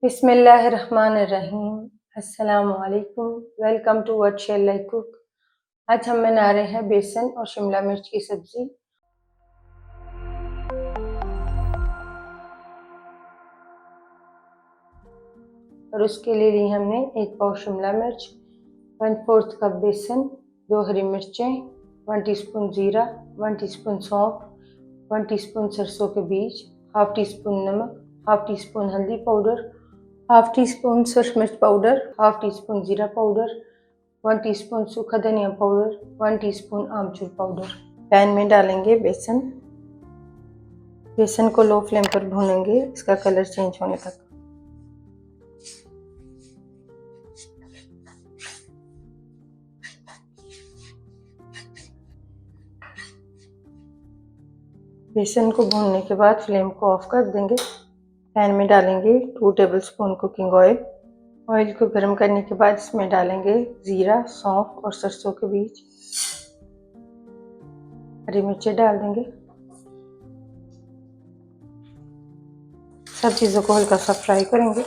बिस्मिल्लाहिर्रहमानिर्रहीम। अस्सलामुअलैकुम। Welcome to what shall I cook. आज हम बना रहे हैं बेसन और शिमला मिर्च की सब्जी। और उसके लिए ली हमने 1 पाव शिमला मिर्च, 1/4 कप बेसन, 2 हरी मिर्चें, 1 टीस्पून जीरा, 1 टीस्पून सौंफ, 1 टीस्पून सरसों के बीज, हाफ टी स्पून नमक, हाफ टी स्पून हल्दी पाउडर, हाफ टी स्पून सुरख मिर्च पाउडर, हाफ टी स्पून जीरा पाउडर, 1 टीस्पून सूखा धनिया पाउडर, 1 टीस्पून आमचूर पाउडर। पैन में डालेंगे बेसन। बेसन को लो फ्लेम पर भूनेंगे इसका कलर चेंज होने तक। बेसन को भूनने के बाद फ्लेम को ऑफ कर देंगे। पैन में डालेंगे 2 टेबलस्पून कुकिंग ऑयल। ऑयल को गर्म करने के बाद इसमें डालेंगे जीरा, सौंफ और सरसों के बीज। हरी मिर्ची डाल देंगे। सब चीज़ों को हल्का सा फ्राई करेंगे।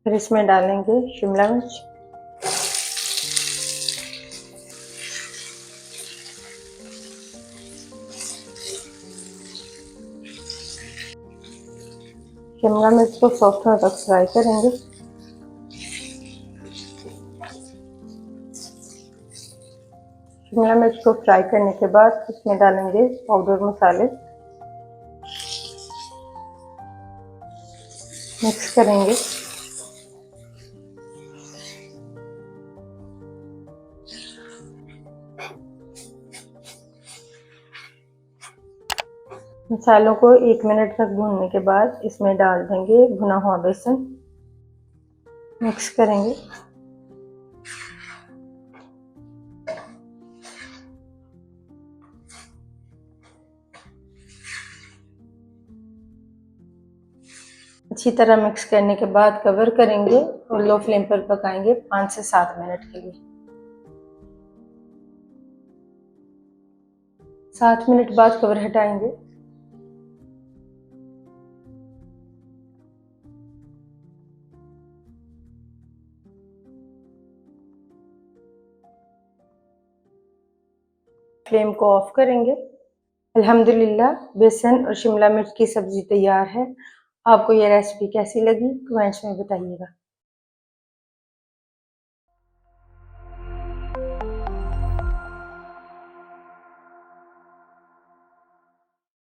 फिर इसमें डालेंगे शिमला मिर्च, शिमला मिर्च को सॉफ्ट होने तक फ्राई करेंगे। शिमला मिर्च को फ्राई करने के बाद इसमें डालेंगे पाउडर मसाले, मिक्स करेंगे। मसालों को 1 मिनट तक भूनने के बाद इसमें डाल देंगे भुना हुआ बेसन, मिक्स करेंगे। अच्छी तरह मिक्स करने के बाद कवर करेंगे और लो फ्लेम पर पकाएंगे 5 से 7 मिनट के लिए। 7 मिनट बाद कवर हटाएंगे। फ्लेम को ऑफ करेंगे। अल्हम्दुलिल्लाह बेसन और शिमला मिर्च की सब्जी तैयार है। आपको ये रेसिपी कैसी लगी कमेंट्स में बताइएगा।